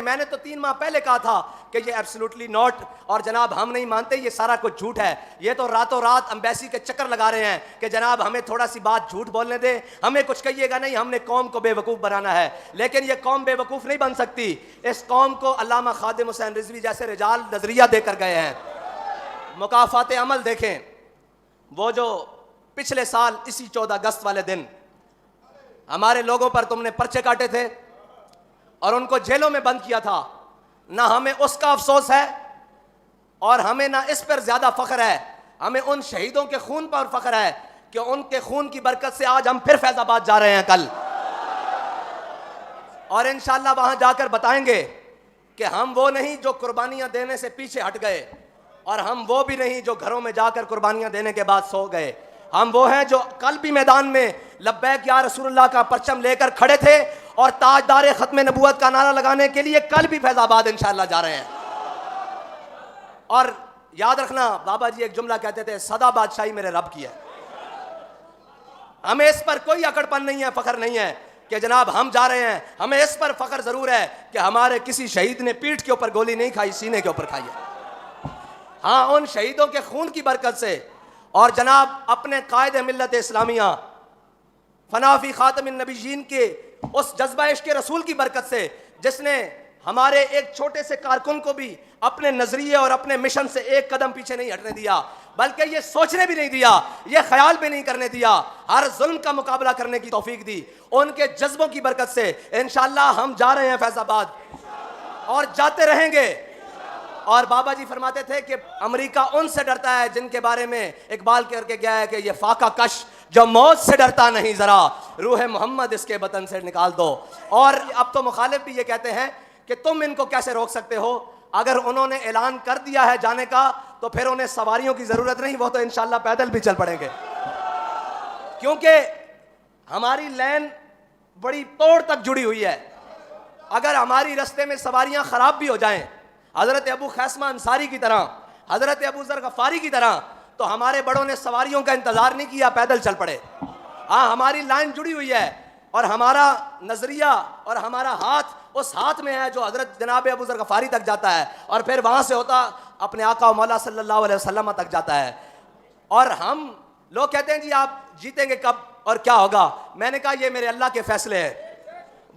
मैंने तो 3 माह पहले कहा था कि ये एब्सोल्युटली नॉट, और जनाब हम नहीं मानते, ये सारा कुछ झूठ है। ये तो रातों रात एम्बेसी के चक्कर लगा रहे हैं कि जनाब हमें थोड़ा सी बात झूठ बोलने दे, हमें कुछ कहिएगा नहीं, हमने कौम को बेवकूफ़ बनाना है। लेकिन ये कौम बेवकूफ़ नहीं बन सकती। इस कौम को अल्लामा खादिम हुसैन रिजवी जैसे रिजाल नजरिया देकर गए हैं। मुकाफात अमल देखें, वो जो पिछले साल इसी 14 अगस्त वाले दिन हमारे लोगों पर तुमने पर्चे काटे थे और उनको जेलों में बंद किया था, ना हमें उसका अफसोस है और हमें ना इस पर ज्यादा फख्र है, हमें उन शहीदों के खून पर फख्र है कि उनके खून की बरकत से आज हम फिर फैजाबाद जा रहे हैं कल, और इंशाअल्लाह वहां जाकर बताएंगे कि हम वो नहीं जो कुर्बानियां देने से पीछे हट गए, और हम वो भी नहीं जो घरों में जाकर कुर्बानियां देने के बाद सो गए। हम वो हैं जो कल भी मैदान में लब्बैक या रसूलुल्लाह का परचम लेकर खड़े थे और ताजदार खत्म नबूवत का नारा लगाने के लिए कल भी फैजाबाद इंशाअल्लाह जा रहे हैं। और याद रखना, बाबा जी एक जुमला कहते थे, सदा बादशाही मेरे रब की है। हमें इस पर कोई अकड़पन नहीं है, फख्र नहीं है कि जनाब हम जा रहे हैं। हमें इस पर फख्र जरूर है कि हमारे किसी शहीद ने पीठ के ऊपर गोली नहीं खाई, सीने के ऊपर खाई है। हाँ, उन शहीदों के खून की बरकत से और जनाब अपने कायद मिल्लत इस्लामिया फनाफी खातमिन नबीयीन के उस जज्बा इश्क़ रसूल की बरकत से, जिसने हमारे एक छोटे से कारकुन को भी अपने नजरिए और अपने मिशन से एक कदम पीछे नहीं हटने दिया, बल्कि ये सोचने भी नहीं दिया, ये ख्याल भी नहीं करने दिया, हर जुल्म का मुकाबला करने की तौफीक दी। उनके जज्बों की बरकत से इंशाअल्लाह हम जा रहे हैं फैजाबाद और जाते रहेंगे। और बाबा जी फरमाते थे कि अमेरिका उनसे डरता है जिनके बारे में इकबाल करके गया है कि ये फाका कश जो मौत से डरता नहीं, जरा रूह मोहम्मद इसके बतन से निकाल दो। और अब तो मुखालिफ भी ये कहते हैं कि तुम इनको कैसे रोक सकते हो, अगर उन्होंने ऐलान कर दिया है जाने का तो फिर उन्हें सवारियों की जरूरत नहीं, वो तो इंशाअल्लाह पैदल भी चल पड़ेंगे, क्योंकि हमारी लाइन बड़ी तोड़ तक जुड़ी हुई है। अगर हमारी रास्ते में सवारियां खराब भी हो जाएं, हजरत अबू खैसमा अंसारी की तरह, हजरत अबू जर गफारी की तरह, तो हमारे बड़ों ने सवारियों का इंतजार नहीं किया, पैदल चल पड़े। हाँ, हमारी लाइन जुड़ी हुई है और हमारा नजरिया और हमारा हाथ उस हाथ में है जो हजरत जनाब अबू जर गफारी तक जाता है और फिर वहां से होता अपने आका मौला सल्लल्लाहु अलैहि वसल्लम तक जाता है। और हम लोग कहते हैं जी आप जीतेंगे कब और क्या होगा। मैंने कहा ये मेरे अल्लाह के फैसले हैं।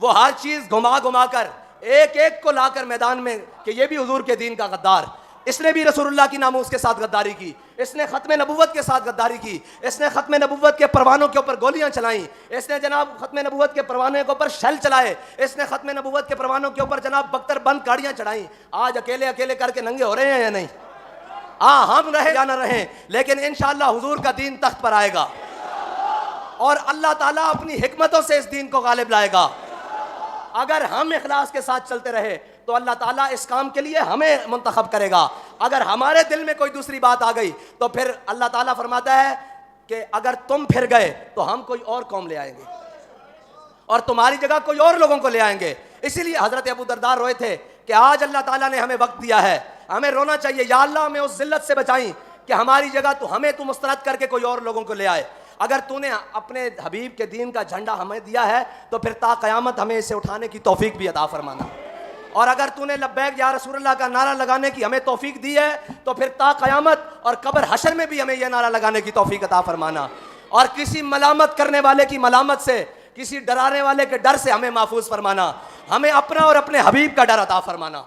वो हर चीज घुमा घुमा कर एक एक को लाकर मैदान में कि ये भी हुजूर के दीन का गद्दार, इसने भी रसूलुल्लाह की नामूस के साथ गद्दारी की, इसने खत्म नबूवत के साथ गद्दारी की, इसने खत्म नबूवत के परवानों के ऊपर गोलियां चलाई, इसने जनाब खत्म नबूवत के परवाने के ऊपर शल चलाए, इसने खत्म नबूवत के परवानों के ऊपर जनाब बख्तर बंद गाड़ियां चढ़ाई। आज अकेले अकेले करके नंगे हो रहे हैं या नहीं? हाँ, हम रहे या ना रहे, लेकिन इंशाअल्लाह हुजूर का दीन तख्त पर आएगा और अल्लाह ताला अपनी हिकमतों से इस दीन को गालिब लाएगा। अगर हम इखलास के साथ चलते रहे तो अल्लाह ताला इस काम के लिए हमें मुंतखब करेगा। अगर हमारे दिल में कोई दूसरी बात आ गई तो फिर अल्लाह ताला फरमाता है कि अगर तुम फिर गए तो हम कोई और कौम ले आएंगे और तुम्हारी जगह कोई और लोगों को ले आएंगे। इसीलिए हजरत अबू दरदार रोए थे कि आज अल्लाह ताला ने हमें वक्त दिया है, हमें रोना चाहिए, या अल्लाह हमें उस जिल्लत से बचाई कि हमारी जगह तो हमें तू मुस्तरद करके कोई और लोगों को ले आए। अगर तूने अपने हबीब के दीन का झंडा हमें दिया है तो फिर ता क़यामत हमें इसे उठाने की तौफीक भी अता फरमाना, और अगर तूने लब्बैक या रसूलुल्लाह का नारा लगाने की हमें तौफीक दी है तो फिर ता क़यामत और कब्र हशर में भी हमें यह नारा लगाने की तौफीक अता फरमाना, और किसी मलामत करने वाले की मलामत से, किसी डराने वाले के डर से हमें महफूज फरमाना, हमें अपना और अपने हबीब का डर अता फरमाना।